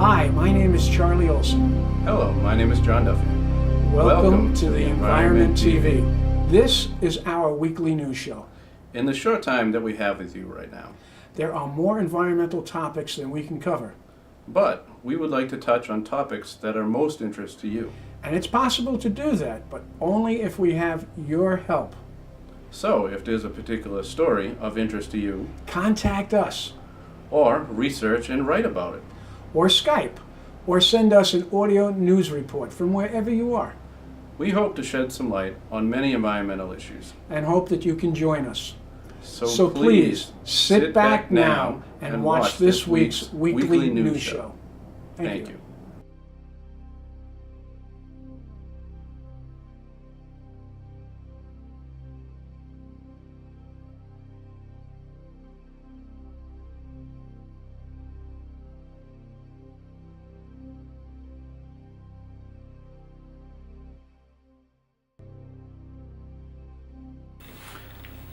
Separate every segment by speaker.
Speaker 1: Hi, my name is Charlie Olson.
Speaker 2: Hello, my name is John Duffy.
Speaker 1: Welcome to the Environment TV. This is our weekly news show.
Speaker 2: In the short time that we have with you right now.
Speaker 1: There are more environmental topics than we can cover.
Speaker 2: But we would like to touch on topics that are most interest to you.
Speaker 1: And it's possible to do that, but only if we have your help.
Speaker 2: So, if there's a particular story of interest to you,
Speaker 1: contact us.
Speaker 2: Or research and write about it.
Speaker 1: Or Skype. Or send us an audio news report from wherever you are.
Speaker 2: We hope to shed some light on many environmental issues.
Speaker 1: And hope that you can join us.
Speaker 2: So
Speaker 1: please, sit back now and watch this week's weekly news show.
Speaker 2: Thank you.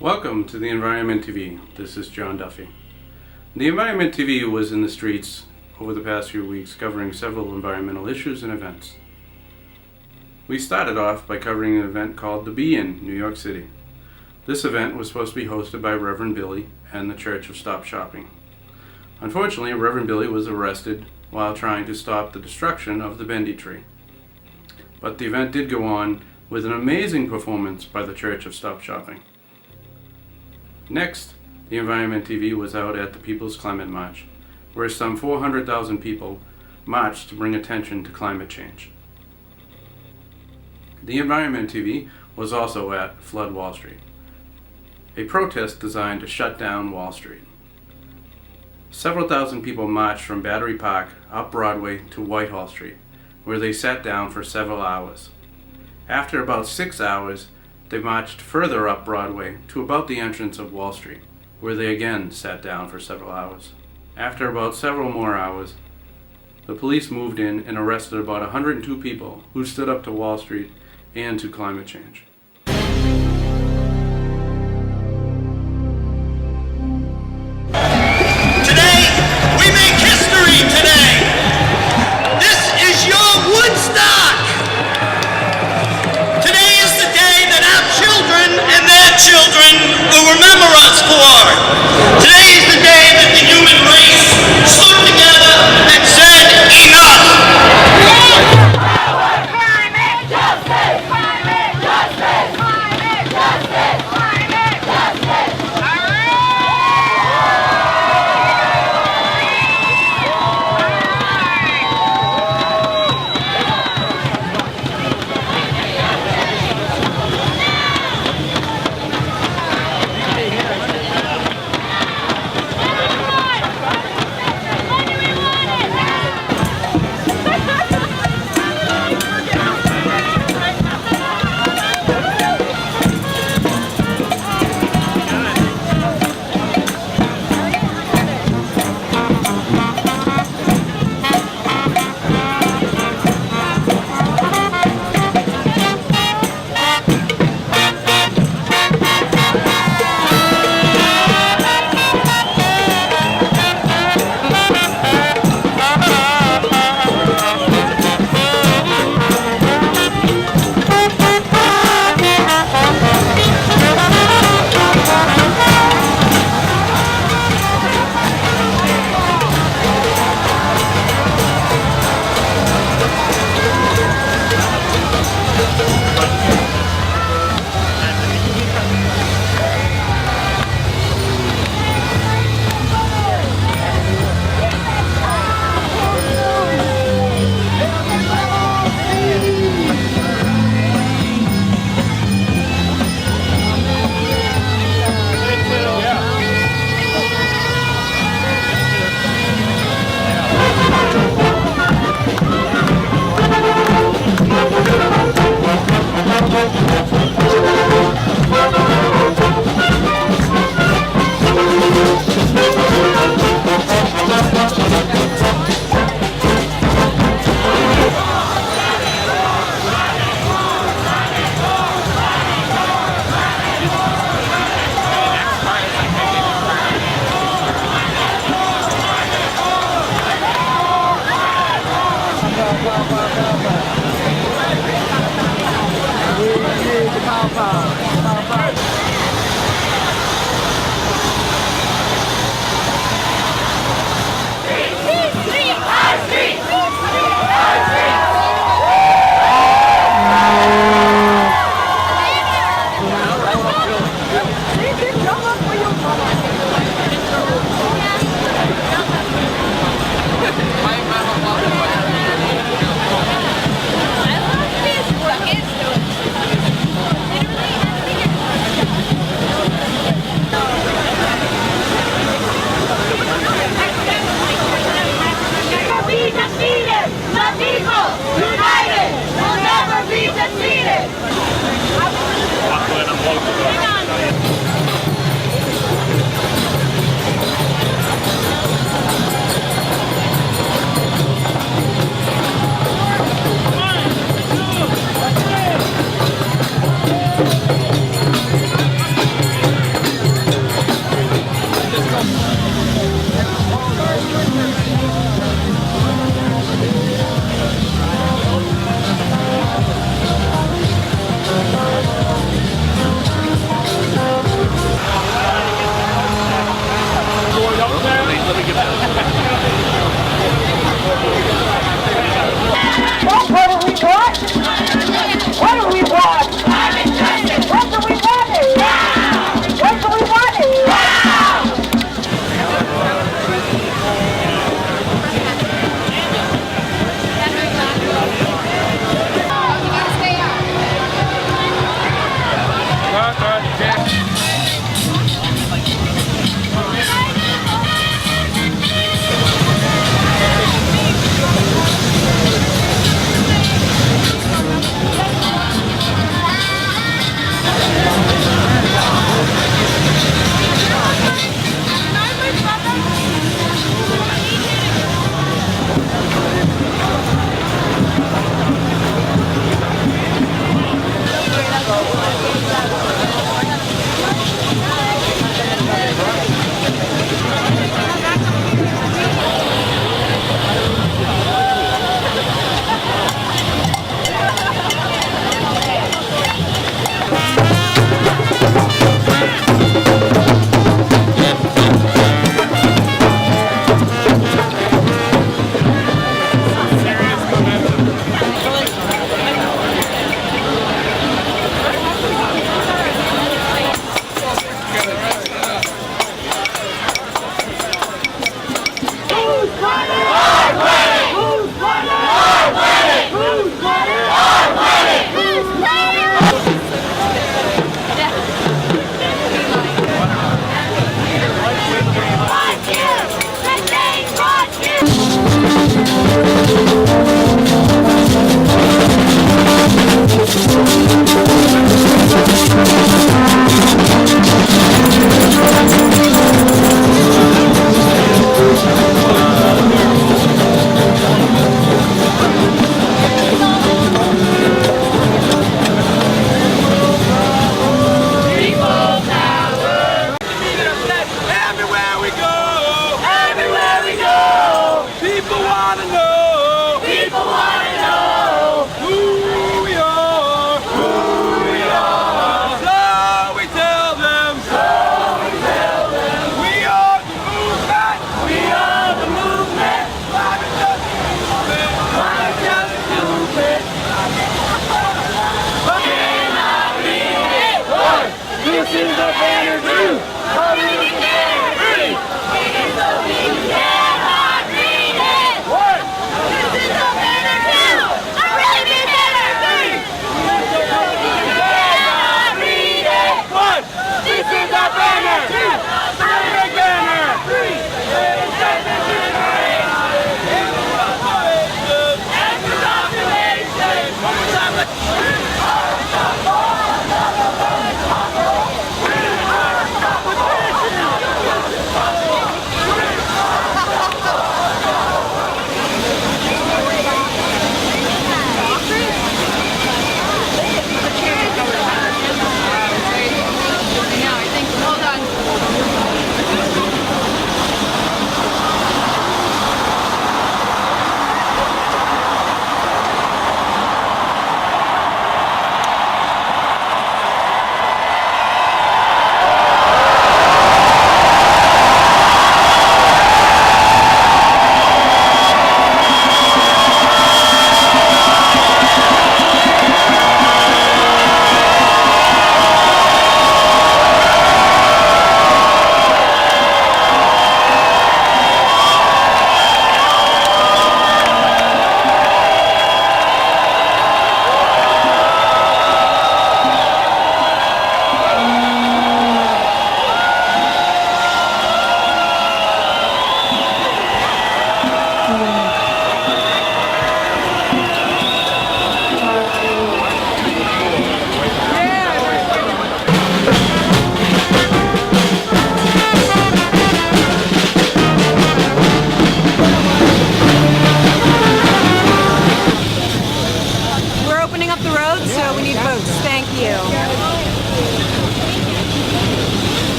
Speaker 2: Welcome to the Environment TV. This is John Duffy. The Environment TV was in the streets over the past few weeks covering several environmental issues and events. We started off by covering an event called the Bee in New York City. This event was supposed to be hosted by Reverend Billy and the Church of Stop Shopping. Unfortunately, Reverend Billy was arrested while trying to stop the destruction of the Bendy tree. But the event did go on with an amazing performance by the Church of Stop Shopping. Next, the Environment TV was out at the People's Climate March, where some 400,000 people marched to bring attention to climate change. The Environment TV was also at Flood Wall Street, a protest designed to shut down Wall Street. Several thousand people marched from Battery Park up Broadway to Whitehall Street, where they sat down for several hours. After about 6 hours, they marched further up Broadway to about the entrance of Wall Street, where they again sat down for several hours. After about several more hours, the police moved in and arrested about 102 people who stood up to Wall Street and to climate change.
Speaker 3: Today, we make history today. This is your Woodstock. Today is the day that our children and their children will remember us for. Today is the day that the human race stood together and said, enough.
Speaker 4: Climate justice! Climate justice! Climate justice! Climate justice!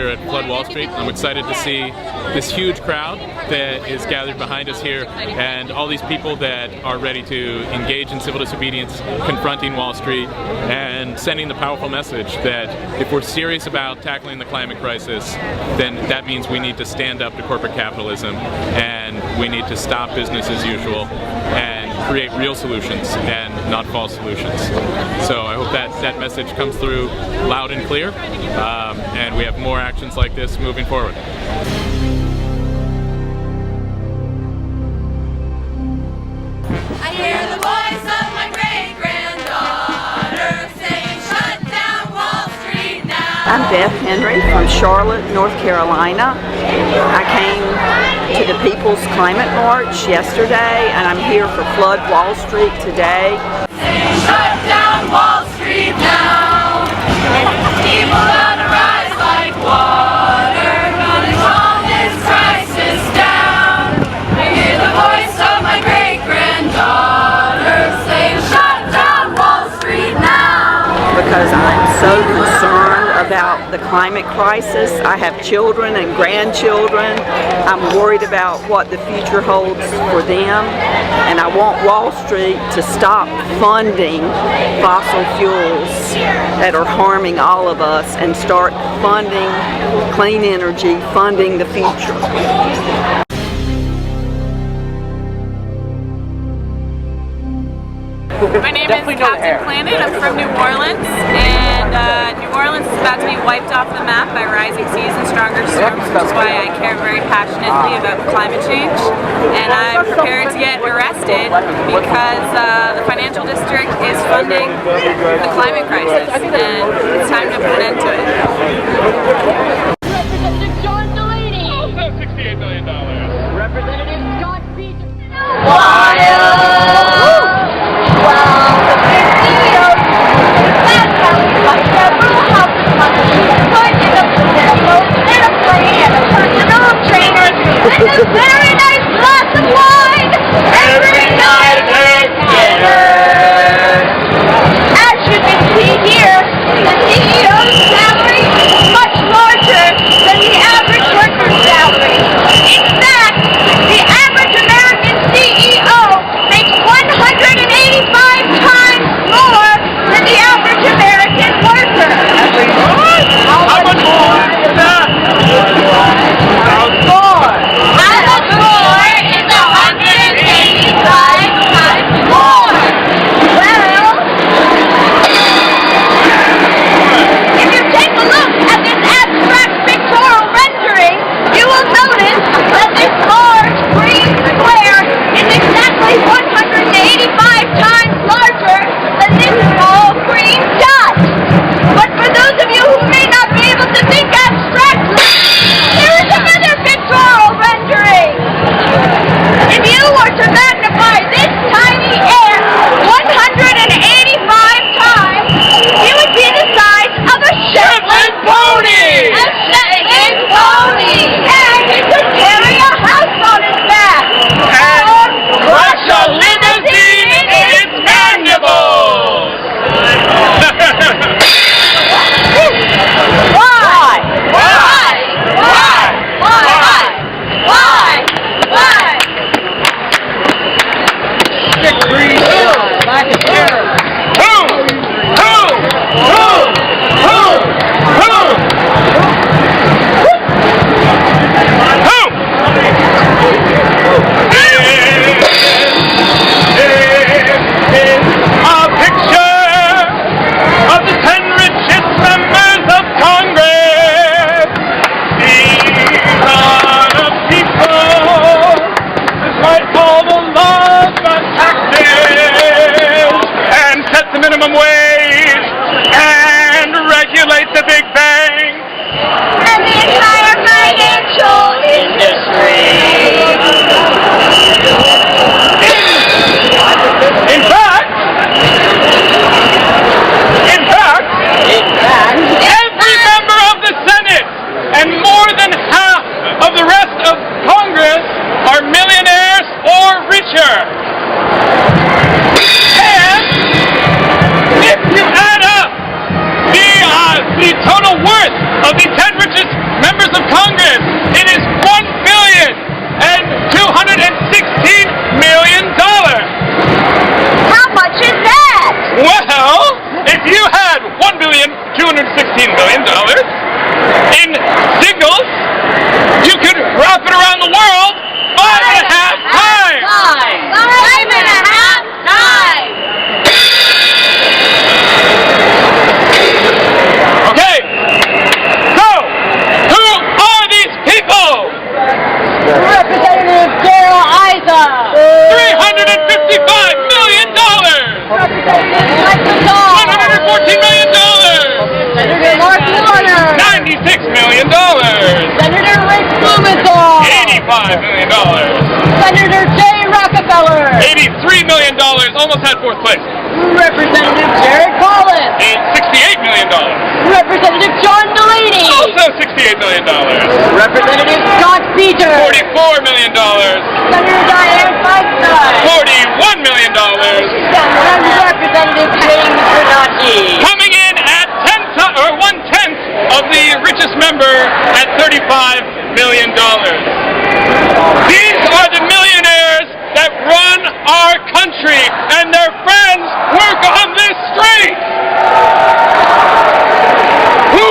Speaker 5: here at Flood Wall Street. I'm excited to see this huge crowd that is gathered behind us here and all these people that are ready to engage in civil disobedience, confronting Wall Street and sending the powerful message that if we're serious about tackling the climate crisis, then that means we need to stand up to corporate capitalism and we need to stop business as usual and create real solutions and not false solutions. So I hope that message comes through loud and clear, and we have more actions like this moving forward.
Speaker 4: I hear the voice of my great-granddaughter saying, shut down Wall Street now.
Speaker 6: I'm Beth Henry from Charlotte, North Carolina. I came to the People's Climate March yesterday, and I'm here for Flood Wall Street today.
Speaker 4: Shut down Wall Street now. People gonna rise like water, gonna calm this crisis down. I hear the voice of my great-granddaughter saying, shut down Wall Street now.
Speaker 6: Because I'm so concerned about the climate crisis. I have children and grandchildren. I'm worried about what the future holds for them, and I want Wall Street to stop funding fossil fuels that are harming all of us and start funding clean energy, funding the future.
Speaker 7: My name is Captain Planet. I'm from New Orleans, and New Orleans is about to be wiped off the map by rising seas and stronger storms, which is why I care very passionately about climate change. And I'm prepared to get arrested because the financial district is funding the climate crisis, and it's time to put an end to it.
Speaker 4: Representative John Delaney.
Speaker 5: Also $68 million.
Speaker 4: Representative Scott Beach. And a very nice glass of wine every night at dinner. As you can see here, the CEO's salary is much larger than the average worker's salary. In fact, the average American CEO makes 185 times more than the average American worker. How much more is that?
Speaker 5: minimum wage and regulate the Big Bang
Speaker 4: and the entire financial industry.
Speaker 5: In fact, every member of the Senate and more than half of the rest of Congress are millionaires or richer. And if you add up the total
Speaker 8: Well, if you had $1,216,000,000 in singles, you could wrap it around the world 5.5 times.
Speaker 4: 5.5 times.
Speaker 8: Okay, so who are these people?
Speaker 4: Representative Daryl Issa.
Speaker 8: $355 million.
Speaker 4: Representative Michael Dahl.
Speaker 8: $114 million.
Speaker 4: Senator Mark Warner.
Speaker 8: $96 million.
Speaker 4: Senator Rick Blumenthal.
Speaker 8: $85 million.
Speaker 4: Senator Jay Rockefeller.
Speaker 8: $83 million. Almost had fourth place.
Speaker 4: Representative Jared Collins.
Speaker 8: $68 million.
Speaker 4: Representative John Delaney.
Speaker 8: Also $68 million.
Speaker 4: Representative Scott Peter.
Speaker 8: $44 million.
Speaker 4: Senator Dianne Feinstein.
Speaker 8: $41 million.
Speaker 4: And Representative James Bernacchi.
Speaker 8: Coming in at 1/10 of the richest member at $35 million. These are the millionaires that run our country, and their friends work on this street. Who?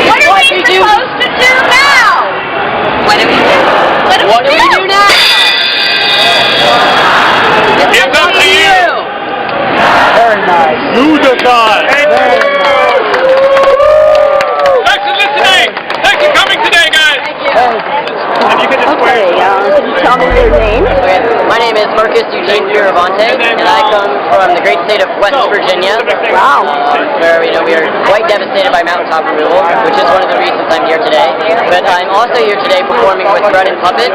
Speaker 4: What are we supposed to do now? What do we do? What do we do now?
Speaker 8: It's up to you.
Speaker 9: Very nice.
Speaker 8: Who does not? Thanks for listening. Thanks for coming today, guys.
Speaker 6: Okay, can you tell me your name?
Speaker 10: Okay, my name is Marcus Eugene Fioravante, and I come from the great state of West Virginia.
Speaker 6: Wow.
Speaker 10: Where we are quite devastated by mountaintop removal, which is one of the reasons I'm here today. But I'm also here today performing with Bread and Puppet,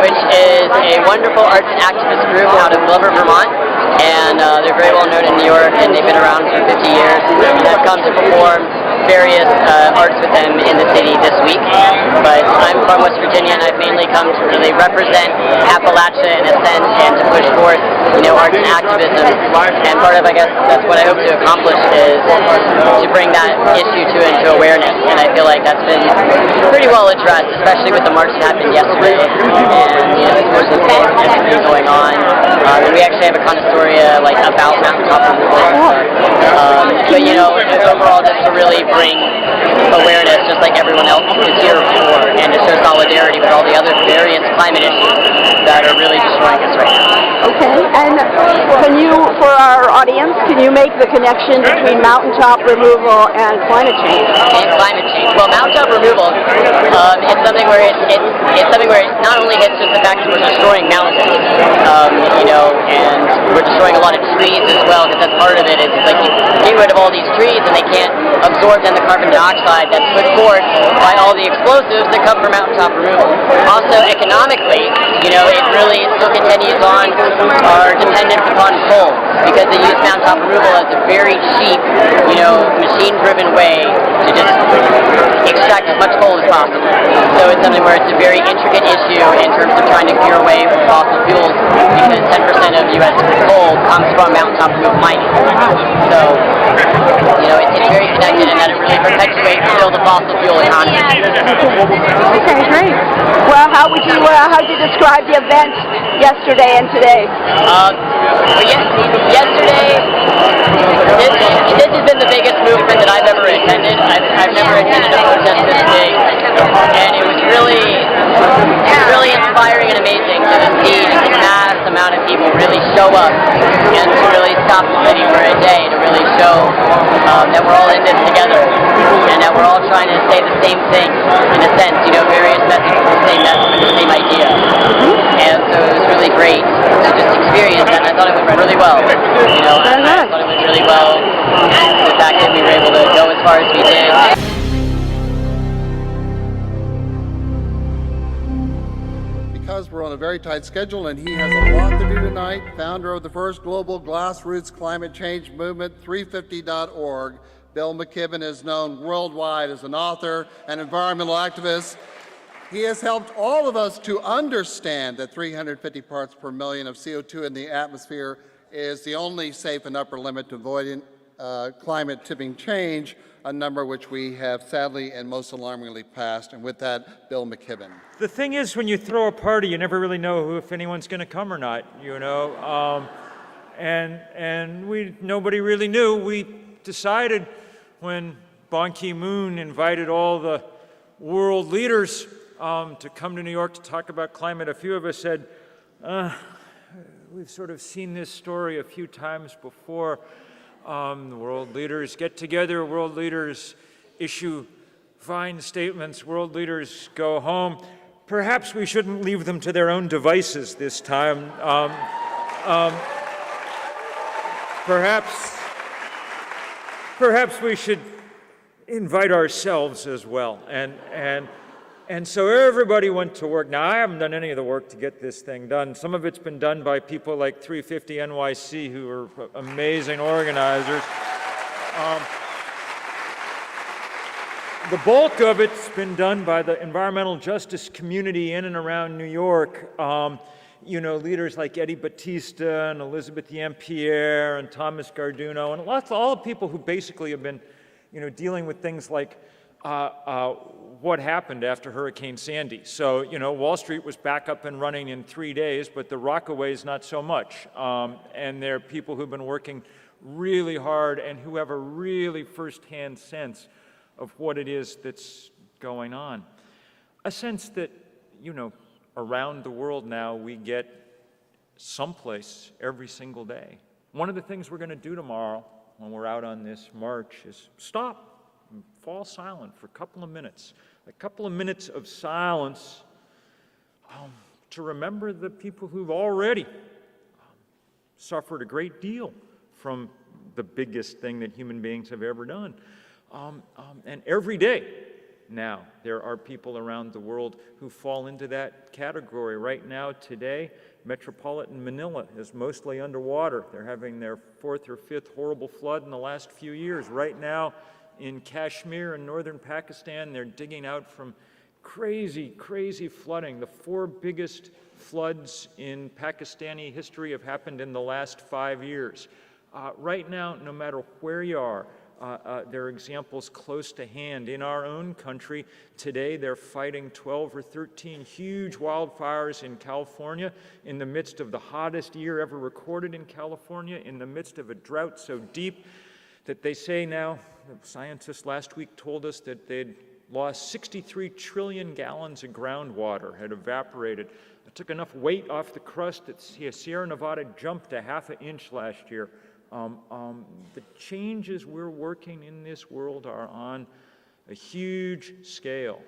Speaker 10: which is a wonderful arts and activist group out of Glover, Vermont. And they're very well known in New York, and they've been around for 50 years. I've come to perform various arts with them in the city this week. But I'm from West Virginia, and I've mainly come to really represent Appalachia in a sense, and to push forth, arts and activism. And part of, I guess, that's what I hope to accomplish is to bring that issue into awareness. And I feel like that's been pretty well addressed, especially with the march that happened yesterday. And of course, with everything going on. And we actually have a consistoria about mountaintop removal. But overall, just to really bring awareness, just like everyone else is here for, and to show solidarity with all the other various climate issues that are really destroying us right now.
Speaker 6: Okay, and can you, for our audience, can you make the connection between mountaintop removal and climate change?
Speaker 10: And climate change. Well, mountaintop removal, it's something where it's something where it not only hits just the fact that we're destroying mountains, and we're destroying a lot of trees as well, because that's part of it. It's like you get rid of all these trees and they can't absorb then the carbon dioxide that's put forth by all the explosives that come from mountaintop removal. Also, economically, it really still continues on our dependence upon coal, because they use mountaintop removal as a very cheap, machine-driven way to just extract as much coal as possible. So it's something where it's a very intricate issue in terms of trying to clear away from fossil fuels, because 10% of U.S. coal comes from mountaintop removal mining. So, it's very connected in that it really perpetuates still the fossil fuel economy.
Speaker 6: Okay, great. Well, how would you describe the event yesterday and today?
Speaker 10: Yesterday, this has been the biggest movement that I've ever attended. I've never attended a protest this big, and it was really inspiring and amazing to see this mass amount of people really show up and to really stop the city for a day, to really show that we're all in this together, and that we're all trying to say the same thing, in a sense, various messages, the same message, the same idea. And so it was really great to just experience that, and I thought it went really well. I thought it went really well, the fact that we were able to go as far as we did.
Speaker 11: Because we're on a very tight schedule and he has a lot to do tonight, founder of the first global grassroots climate change movement, 350.org, Bill McKibben is known worldwide as an author and environmental activist. He has helped all of us to understand that 350 parts per million of CO2 in the atmosphere is the only safe and upper limit to avoiding climate tipping change, a number which we have sadly and most alarmingly passed. And with that, Bill McKibben.
Speaker 12: The thing is, when you throw a party, you never really know if anyone's going to come or not, you know. And nobody really knew. We decided when Ban Ki-moon invited all the world leaders to come to New York to talk about climate, a few of us said, we've sort of seen this story a few times before. The world leaders get together, world leaders issue fine statements, world leaders go home. Perhaps we shouldn't leave them to their own devices this time. Perhaps we should invite ourselves as well. And so everybody went to work. Now, I haven't done any of the work to get this thing done. Some of it's been done by people like 350 NYC, who are amazing organizers. The bulk of it's been done by the environmental justice community in and around New York. You know, leaders like Eddie Battista and Elizabeth Yampierre and Thomas Garduno, and all the people who basically have been, you know, dealing with things like what happened after Hurricane Sandy. So, you know, Wall Street was back up and running in 3 days, but the Rockaways not so much. And there are people who've been working really hard and who have a really firsthand sense of what it is that's going on. A sense that, you know, around the world now we get someplace every single day. One of the things we're going to do tomorrow when we're out on this march is stop. Fall silent for a couple of minutes of silence to remember the people who've already suffered a great deal from the biggest thing that human beings have ever done. And every day now there are people around the world who fall into that category. Right now, today, metropolitan Manila is mostly underwater. They're having their 4th or 5th horrible flood in the last few years. Right now, in Kashmir in northern Pakistan, they're digging out from crazy, crazy flooding. The 4 biggest floods in Pakistani history have happened in the last 5 years. Right now, no matter where you are, there are examples close to hand. In our own country, today they're fighting 12 or 13 huge wildfires in California in the midst of the hottest year ever recorded in California, in the midst of a drought so deep that they say now, the scientists last week told us that they'd lost 63 trillion gallons of groundwater, had evaporated. It took enough weight off the crust that Sierra Nevada jumped a ½ an inch last year. The changes we're working in this world are on a huge scale.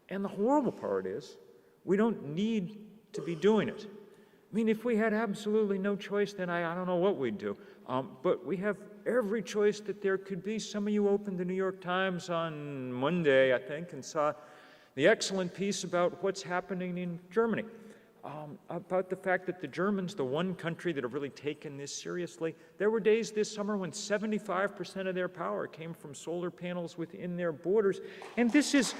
Speaker 12: And the horrible part is, we don't need to be doing it. I mean, if we had absolutely no choice, then I don't know what we'd do. But we have every choice that there could be. Some of you opened the New York Times on Monday, I think, and saw the excellent piece about what's happening in Germany, about the fact that the Germans, the one country that have really taken this seriously, there were days this summer when 75% of their power came from solar panels within their borders. And this is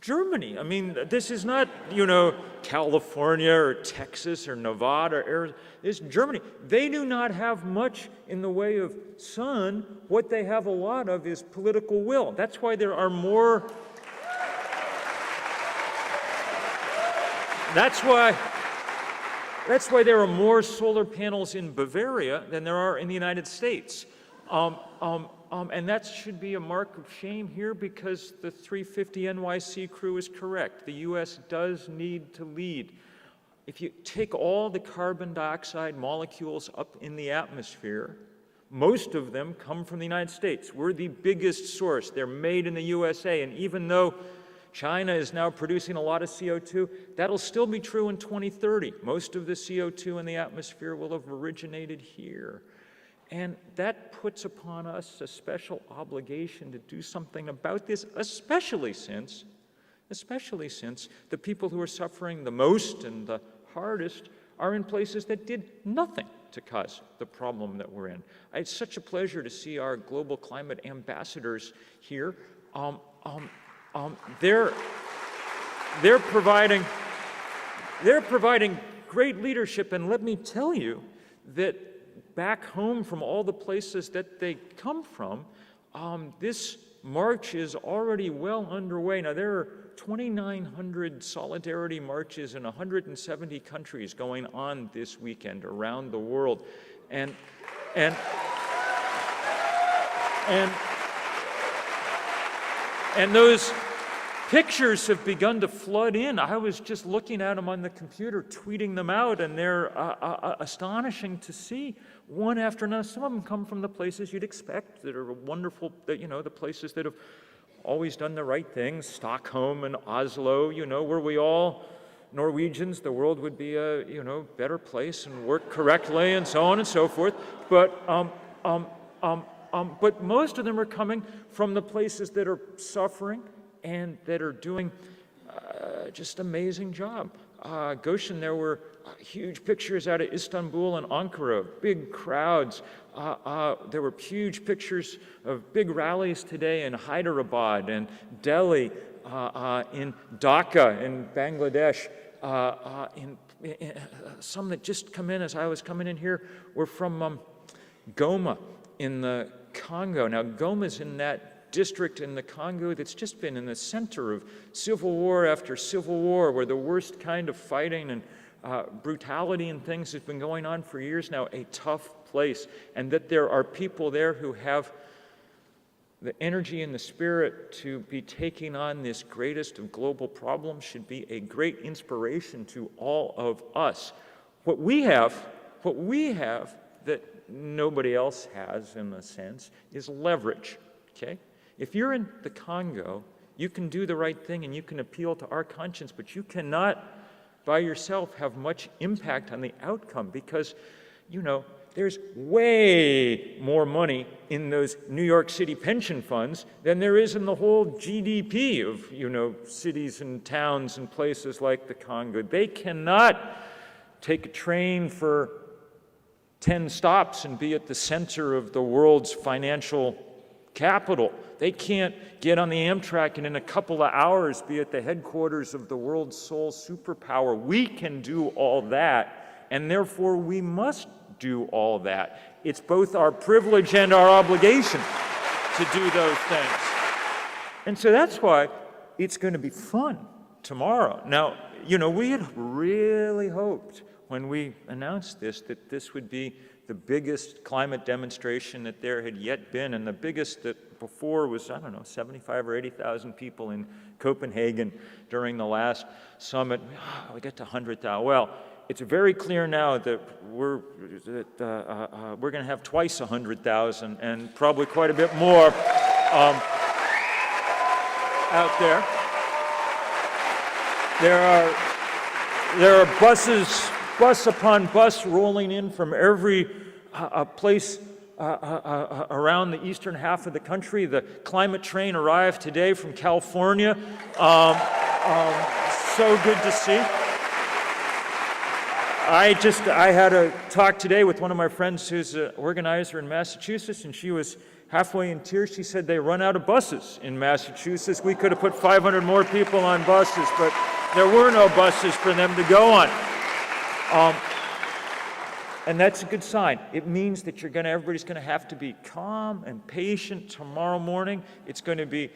Speaker 12: Germany. I mean, this is not, you know, California or Texas or Nevada or Arizona. It's Germany. They do not have much in the way of sun. What they have a lot of is political will. That's why there are more. That's why there are more solar panels in Bavaria than there are in the United States. And that should be a mark of shame here, because the 350 NYC crew is correct. The U.S. does need to lead. If you take all the carbon dioxide molecules up in the atmosphere, most of them come from the United States. We're the biggest source. They're made in the USA. And even though China is now producing a lot of CO2, that'll still be true in 2030. Most of the CO2 in the atmosphere will have originated here. And that puts upon us a special obligation to do something about this, especially since the people who are suffering the most and the hardest are in places that did nothing to cause the problem that we're in. It's such a pleasure to see our global climate ambassadors here. they're providing great leadership, and let me tell you that back home from all the places that they come from, this march is already well underway. Now, there are 2,900 solidarity marches in 170 countries going on this weekend around the world. And those pictures have begun to flood in. I was just looking at them on the computer, tweeting them out, and they're astonishing to see one after another. Some of them come from the places you'd expect that are wonderful, that, the places that have always done the right things, Stockholm and Oslo, where we all, Norwegians, the world would be a, better place and work correctly and so on and so forth. But most of them are coming from the places that are suffering and that are doing just amazing job. Goshen, there were huge pictures out of Istanbul and Ankara, big crowds. There were huge pictures of big rallies today in Hyderabad and Delhi, in Dhaka in Bangladesh, in some that just come in as I was coming in here were from Goma in the Congo. Now, Goma's in that district in the Congo that's just been in the center of civil war after civil war, where the worst kind of fighting and brutality and things has been going on for years now, a tough place, and that there are people there who have the energy and the spirit to be taking on this greatest of global problems should be a great inspiration to all of us. What we have that nobody else has, in a sense, is leverage, okay? If you're in the Congo, you can do the right thing and you can appeal to our conscience, but you cannot by yourself have much impact on the outcome because, there's way more money in those New York City pension funds than there is in the whole GDP of, cities and towns and places like the Congo. They cannot take a train for 10 stops and be at the center of the world's financial capital. They can't get on the Amtrak and in a couple of hours be at the headquarters of the world's sole superpower. We can do all that, and therefore we must do all that. It's both our privilege and our obligation to do those things. And so that's why it's going to be fun tomorrow. Now, we had really hoped when we announced this that this would be the biggest climate demonstration that there had yet been, and the biggest that before was, 75 or 80,000 people in Copenhagen during the last summit. We got to 100,000. Well, it's very clear now that we're going to have twice 100,000 and probably quite a bit more out there. There are bus upon bus rolling in from every place around the eastern half of the country. The climate train arrived today from California. So good to see. I had a talk today with one of my friends who's an organizer in Massachusetts, and she was halfway in tears. She said they run out of buses in Massachusetts. We could have put 500 more people on buses, but there were no buses for them to go on. And that's a good sign. It means that everybody's going to have to be calm and patient tomorrow morning. It's going to be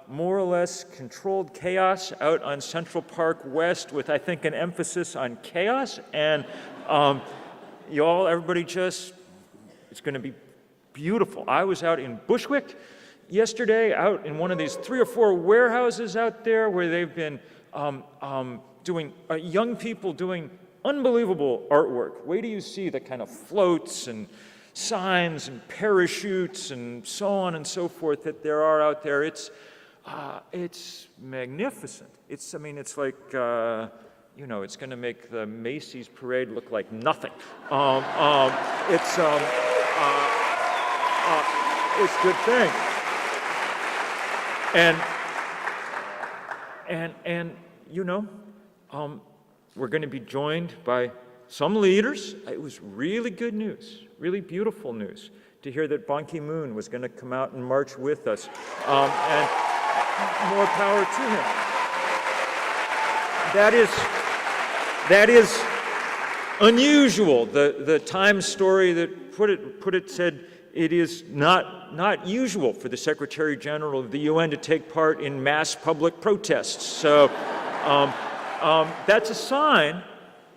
Speaker 12: more or less controlled chaos out on Central Park West with, I think, an emphasis on chaos. And everybody it's going to be beautiful. I was out in Bushwick yesterday, out in one of these 3 or 4 warehouses out there where they've been doing, young people doing unbelievable artwork. Wait till you see the kind of floats and signs and parachutes and so on and so forth that there are out there. It's magnificent. It's like, it's going to make the Macy's parade look like nothing. It's a good thing. And we're going to be joined by some leaders. It was really good news, really beautiful news to hear that Ban Ki-moon was going to come out and march with us. more power to him. That is unusual. The Times story that put it said it is not usual for the Secretary General of the UN to take part in mass public protests. So that's a sign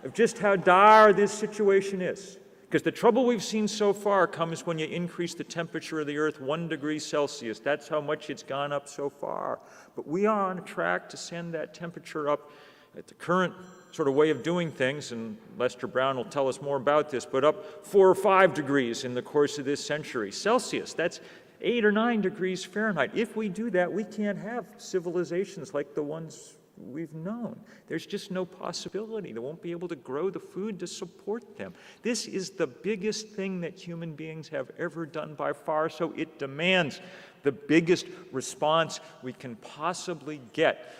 Speaker 12: of just how dire this situation is. Because the trouble we've seen so far comes when you increase the temperature of the Earth 1 degree Celsius. That's how much it's gone up so far. But we are on track to send that temperature up at the current sort of way of doing things, and Lester Brown will tell us more about this, but up 4 or 5 degrees in the course of this century. Celsius, that's 8 or 9 degrees Fahrenheit. If we do that, we can't have civilizations like the ones we've known. There's just no possibility. They won't be able to grow the food to support them. This is the biggest thing that human beings have ever done by far, so it demands the biggest response we can possibly get.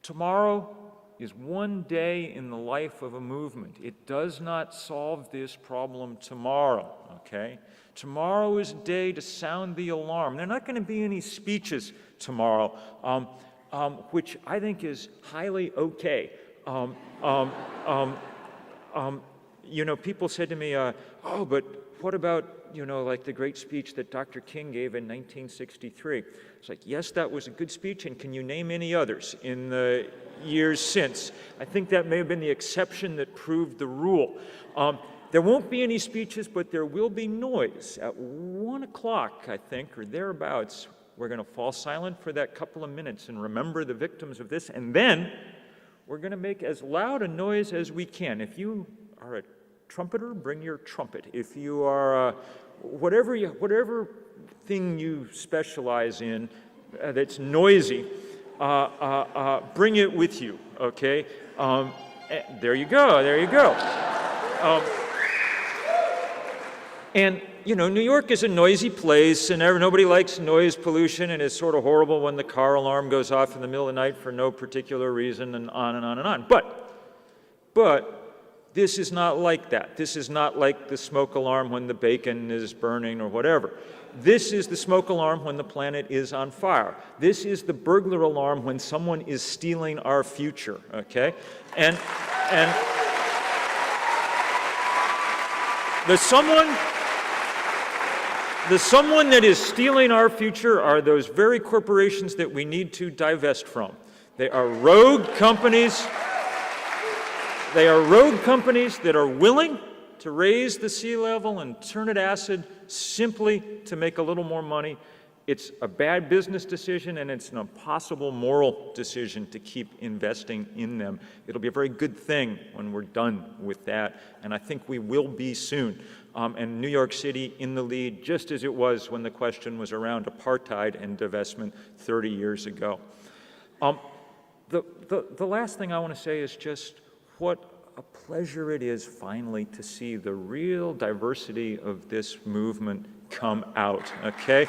Speaker 12: Tomorrow is one day in the life of a movement. It does not solve this problem tomorrow, okay? Tomorrow is a day to sound the alarm. There are not going to be any speeches tomorrow, which I think is highly okay. You know, people said to me, oh, but what about, you know, like the great speech that Dr. King gave in 1963? It's like, yes, that was a good speech, and can you name any others in the years since? I think that may have been the exception that proved the rule. There won't be any speeches, but there will be noise. At 1 o'clock, I think, or thereabouts, we're going to fall silent for that couple of minutes and remember the victims of this, and then we're going to make as loud a noise as we can. If you are a trumpeter, bring your trumpet. If you are whatever thing you specialize in that's noisy, bring it with you, okay? There you go, there you go. And, you know, New York is a noisy place, and nobody likes noise pollution, and it's sort of horrible when the car alarm goes off in the middle of the night for no particular reason, and on and on and on. But this is not like that. This is not like the smoke alarm when the bacon is burning or whatever. This is the smoke alarm when the planet is on fire. This is the burglar alarm when someone is stealing our future, okay? And the someone that is stealing our future are those very corporations that we need to divest from. They are rogue companies. They are rogue companies that are willing to raise the sea level and turn it acid simply to make a little more money. It's a bad business decision, and it's an impossible moral decision to keep investing in them. It'll be a very good thing when we're done with that, and I think we will be soon. And New York City in the lead, just as it was when the question was around apartheid and divestment 30 years ago. The last thing I want to say is just what a pleasure it is finally to see the real diversity of this movement come out, okay?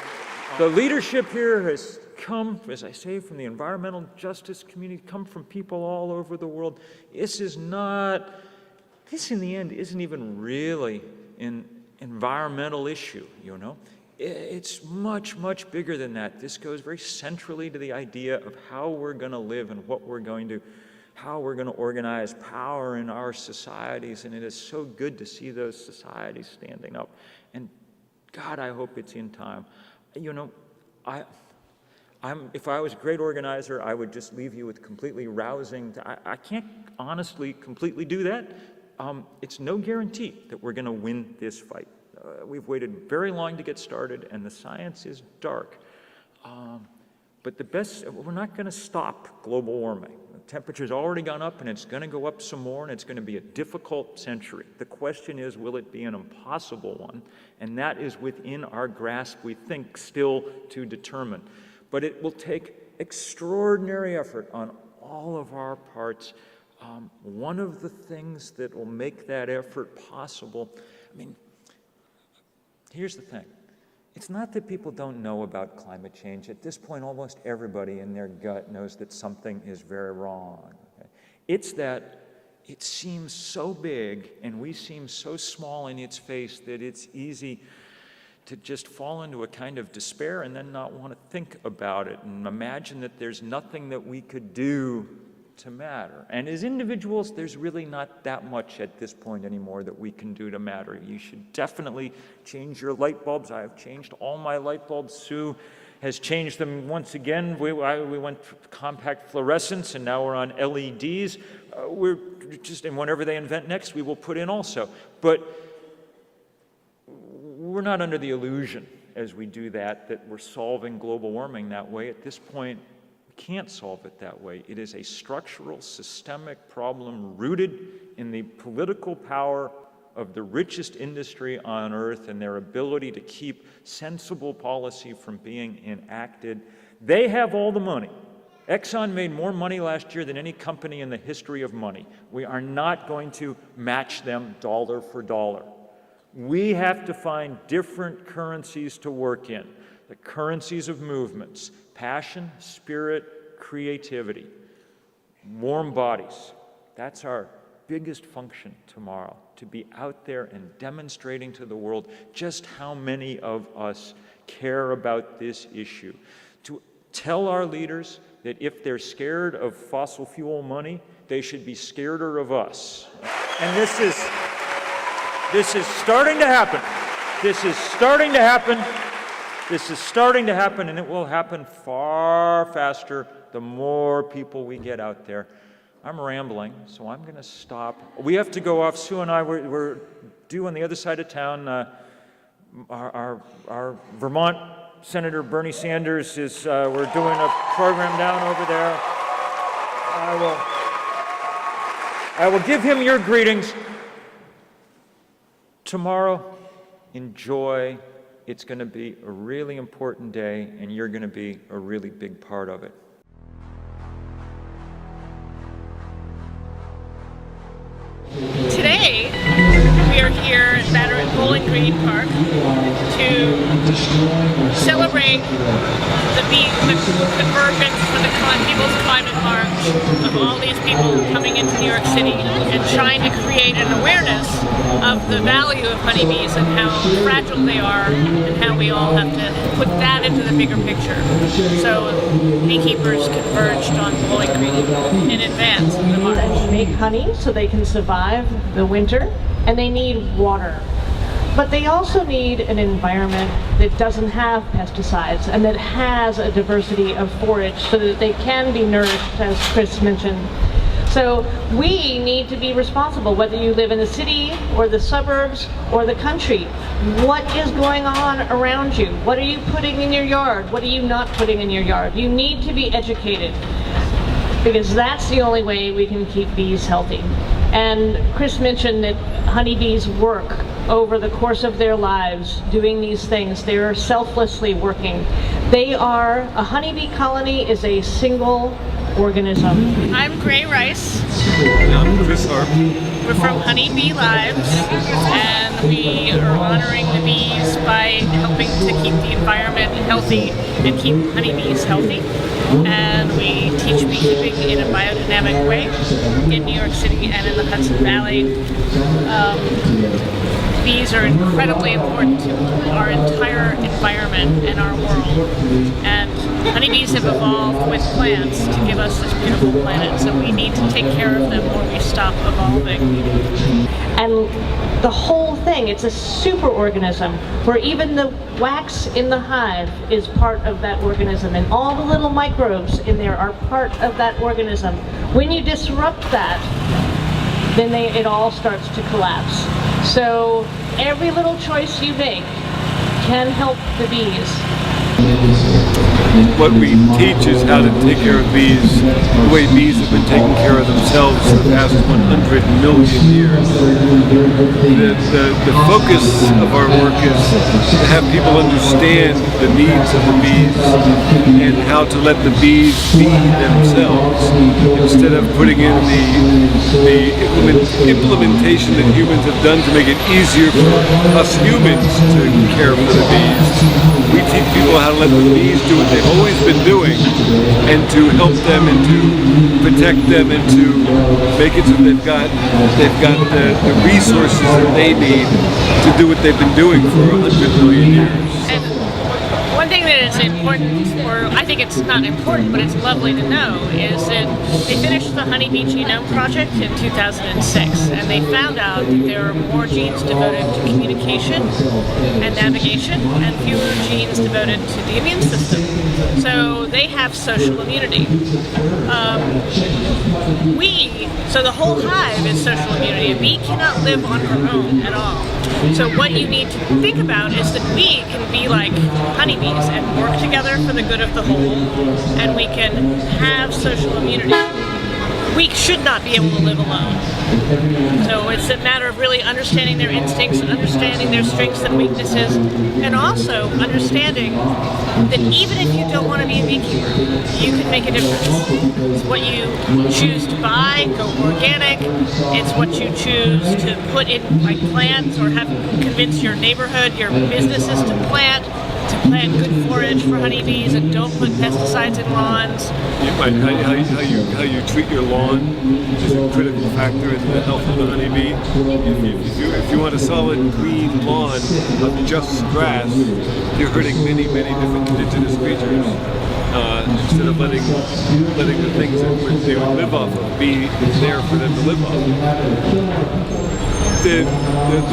Speaker 12: The leadership here has come, as I say, from the environmental justice community, come from people all over the world. This in the end isn't even really an environmental issue, you know? It's much, much bigger than that. This goes very centrally to the idea of how we're going to live and how we're going to organize power in our societies, and it is so good to see those societies standing up. And God, I hope it's in time. You know, if I was a great organizer, I would just leave you with completely rousing. I can't honestly completely do that. It's no guarantee that we're going to win this fight. We've waited very long to get started, and the science is dark. But we're not going to stop global warming. The temperature's already gone up, and it's going to go up some more, and it's going to be a difficult century. The question is, will it be an impossible one? And that is within our grasp, we think, still to determine. But it will take extraordinary effort on all of our parts. One of the things that will make that effort possible, I mean, here's the thing. It's not that people don't know about climate change. At this point, almost everybody in their gut knows that something is very wrong. Okay? It's that it seems so big and we seem so small in its face that it's easy to just fall into a kind of despair and then not want to think about it and imagine that there's nothing that we could do to matter. And as individuals, there's really not that much at this point anymore that we can do to matter. You should definitely change your light bulbs. I have changed all my light bulbs. Sue has changed them once again. We went to compact fluorescence, and now we're on LEDs. We're just, and whenever they invent next, we will put in also. But we're not under the illusion as we do that we're solving global warming that way. At this point, we can't solve it that way. It is a structural, systemic problem rooted in the political power of the richest industry on earth and their ability to keep sensible policy from being enacted. They have all the money. Exxon made more money last year than any company in the history of money. We are not going to match them dollar for dollar. We have to find different currencies to work in, the currencies of movements, passion, spirit, creativity, warm bodies. That's our biggest function tomorrow, to be out there and demonstrating to the world just how many of us care about this issue. To tell our leaders that if they're scared of fossil fuel money, they should be scareder of us. And this is starting to happen. This is starting to happen. This is starting to happen, and it will happen far faster the more people we get out there. I'm rambling, so I'm going to stop. We have to go off. Sue and I, we're due on the other side of town. Our Vermont Senator Bernie Sanders is, we're doing a program down over there. I will give him your greetings. Tomorrow, enjoy. It's going to be a really important day, and you're going to be a really big part of it.
Speaker 13: Today, we are here at Bowling Green Park to celebrate the convergence for the People's Climate March of all these people coming into New York City and trying to create an awareness of the value of honeybees and how fragile they are and how we all have to put that into the bigger picture. So beekeepers converged on Bowling Green in advance of the march.
Speaker 14: They make honey so they can survive the winter, and they need water. But they also need an environment that doesn't have pesticides and that has a diversity of forage so that they can be nourished, as Chris mentioned. So we need to be responsible, whether you live in the city or the suburbs or the country. What is going on around you? What are you putting in your yard? What are you not putting in your yard? You need to be educated, because that's the only way we can keep bees healthy. And Chris mentioned that honeybees work over the course of their lives doing these things. They are selflessly working. A honeybee colony is a single organism.
Speaker 13: I'm Gray Rice.
Speaker 15: I'm Chris Harp.
Speaker 13: We're from Honeybee Lives, and we are honoring the bees by helping to keep the environment healthy and keep honeybees healthy. And we teach beekeeping in a biodynamic way in New York City and in the Hudson Valley. Bees are incredibly important to our entire environment and our world. And honeybees have evolved with plants to give us this beautiful planet, so we need to take care of them or we stop evolving.
Speaker 14: And the whole thing, it's a super organism where even the wax in the hive is part of that organism, and all the little microbes in there are part of that organism. When you disrupt that, then it all starts to collapse. So every little choice you make can help the bees.
Speaker 15: What we teach is how to take care of bees the way bees have been taking care of themselves for the past 100 million years. The focus of our work is to have people understand the needs of the bees and how to let the bees be themselves instead of putting in the implementation that humans have done to make it easier for us humans to care for the bees. We teach people how to let the bees do what they've always been doing and to help them and to protect them and to make it so they've got the resources that they need to do what they've been doing for 100 million years.
Speaker 13: And one thing that is important, or I think it's not important, but it's lovely to know, is that they finished the Honeybee Genome Project in 2006, and they found out that there are more genes devoted to communication and navigation, and fewer genes devoted to the immune system. So they have social immunity. So the whole hive is social immunity. A bee cannot live on her own at all. So what you need to think about is that we can be like honeybees and work together for the good of the whole, and we can have social immunity. We should not be able to live alone. So it's a matter of really understanding their instincts, understanding their strengths and weaknesses, and also understanding that even if you don't want to be a beekeeper, you can make a difference. It's what you choose to buy, go organic. It's what you choose to put in like plants or have convince your neighborhood, your businesses to plant good forage for honeybees and don't put pesticides in lawns.
Speaker 15: How you treat your lawn is a critical factor in the health of the honeybee. If you want a solid green lawn of just grass, you're hurting many different indigenous creatures. Instead of letting the things that they would live off of be there for them to live off. The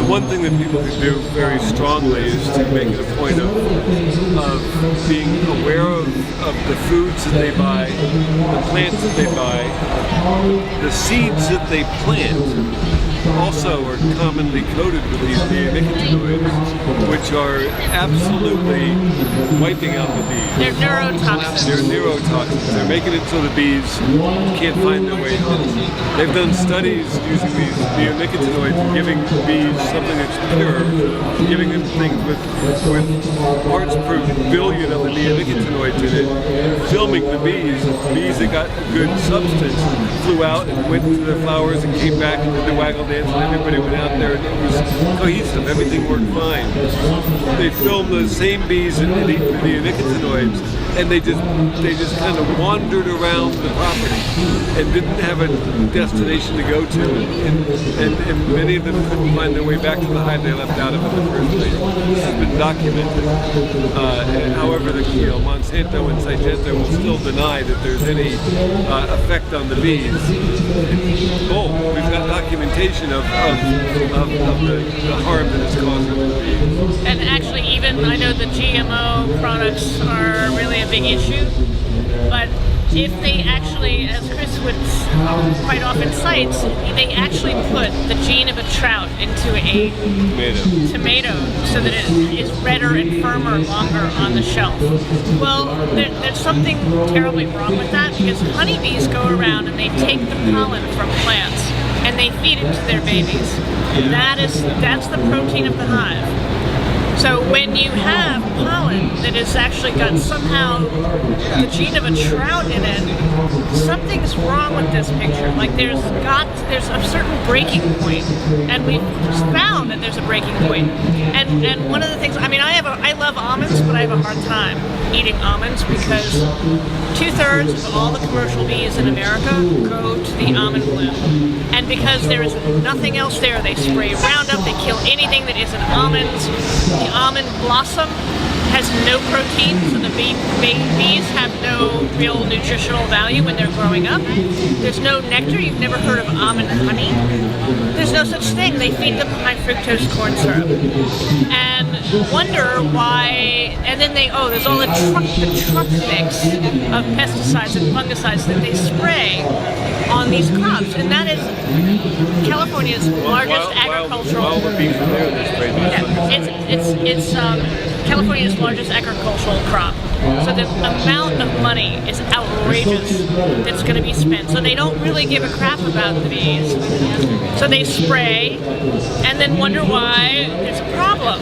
Speaker 15: one thing that people can do very strongly is to make it a point of being aware of the foods that they buy, the plants that they buy, the seeds that they plant also are commonly coated with these neonicotinoids, which are absolutely wiping out the bees.
Speaker 13: They're neurotoxins.
Speaker 15: They're neurotoxins. They're making it so the bees can't find their way home. They've done studies using these neonicotinoids and giving bees something that's pure, giving them things with parts per billion of the neonicotinoids in it, filming the bees. Bees that got good substance flew out and went to their flowers and came back and did the waggle dance, and everybody went out there and it was cohesive. Everything worked fine. They filmed the same bees that ate the neonicotinoids, and they just kind of wandered around the property and didn't have a destination to go to, and many of them couldn't find their way back to the hive they left out of in the first place. This has been documented. However, Monsanto and Syngenta will still deny that there's any effect on the bees. We've got documentation of the harm that it's causing the bees.
Speaker 13: And actually, even I know the GMO products are really a big issue, but if they actually, as Chris would quite often cites, they actually put the gene of a trout into a tomato so that it is redder and firmer longer on the shelf. Well, there's something terribly wrong with that, because honeybees go around and they take the pollen from plants and they feed it to their babies. That's the protein of the hive. So when you have pollen that has actually got somehow the gene of a trout in it, something's wrong with this picture. Like there's a certain breaking point, and we've found that there's a breaking point. And one of the things, I love almonds, but I have a hard time eating almonds because 2/3 of all the commercial bees in America go to the almond bloom. And because there is nothing else there, they spray Roundup, they kill anything that isn't almonds. The almond blossom has no protein, so the bees have no real nutritional value when they're growing up. There's no nectar. You've never heard of almond honey. There's no such thing. They feed them high fructose corn syrup and wonder why. And then there's all the truck mix of pesticides and fungicides that they spray on these crops, and that is California's largest agricultural.
Speaker 15: While the bees are there, they spray
Speaker 13: it's California's largest agricultural crop. So the amount of money is outrageous that's going to be spent. So they don't really give a crap about the bees. So they spray and then wonder why there's a problem.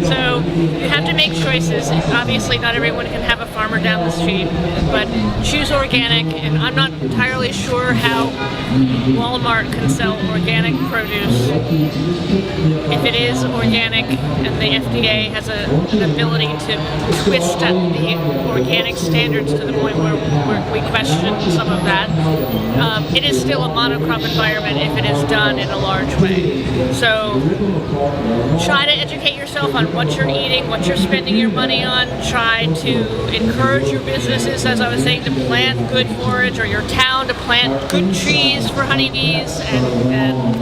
Speaker 13: So you have to make choices. Obviously, not everyone can have a farm farmer down the street, but choose organic. And I'm not entirely sure how Walmart can sell organic produce if it is organic and the FDA has an ability to twist the organic standards to the point where we question some of that. It is still a monocrop environment if it is done in a large way. So try to educate yourself on what you're eating, what you're spending your money on. Try to encourage your businesses, as I was saying, to plant good forage, or your town to plant good trees for honeybees, and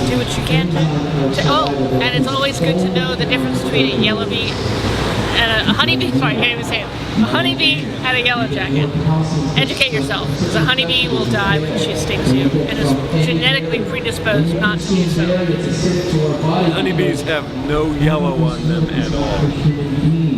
Speaker 13: do what you can and it's always good to know the difference between a yellow bee and a honeybee. Sorry, I can't even say it. A honeybee and a yellow jacket. Educate yourself, because a honeybee will die when she stings you and is genetically predisposed not to do so.
Speaker 15: Honeybees have no yellow on them at all.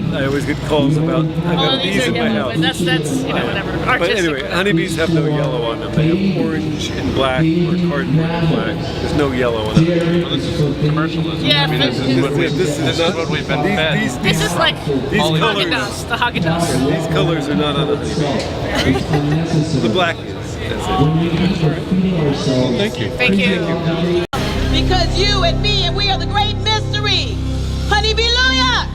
Speaker 15: I always get calls about, I've got bees in my house.
Speaker 13: But that's whatever.
Speaker 15: But anyway, honeybees have no yellow on them. They have orange and black, or cardboard and black. There's no yellow on them.
Speaker 2: Well, this is commercialism.
Speaker 13: Yeah,
Speaker 2: I mean, this is what we've been fed.
Speaker 13: This is like
Speaker 15: these colors,
Speaker 13: the Haagen-Dazs.
Speaker 15: These colors are not on a honeybee. The black is. That's it.
Speaker 2: Thank you.
Speaker 13: Thank you.
Speaker 16: Because you and me and we are the great mystery. Honeybee-luya!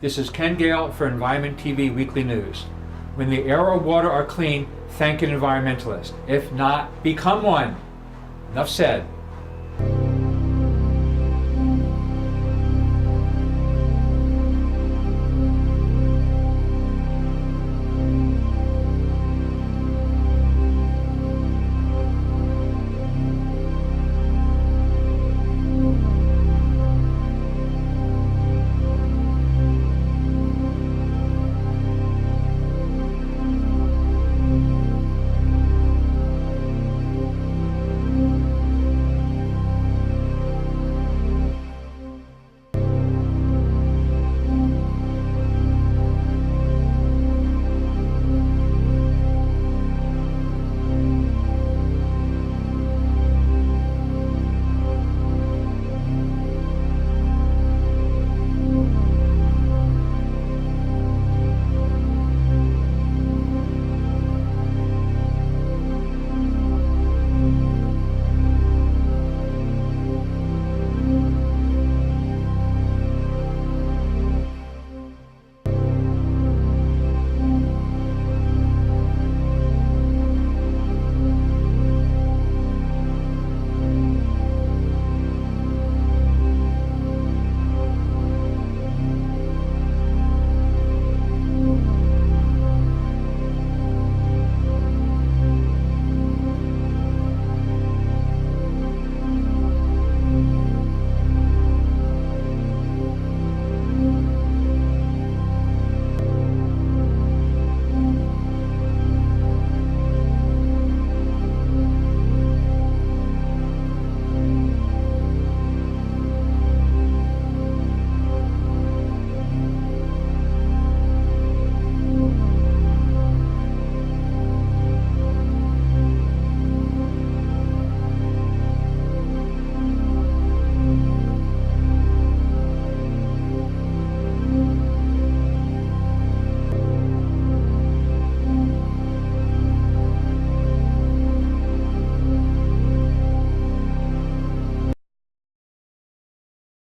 Speaker 17: This is Ken Gale for Environment TV Weekly News. When the air or water are clean, thank an environmentalist. If not, become one. Enough said.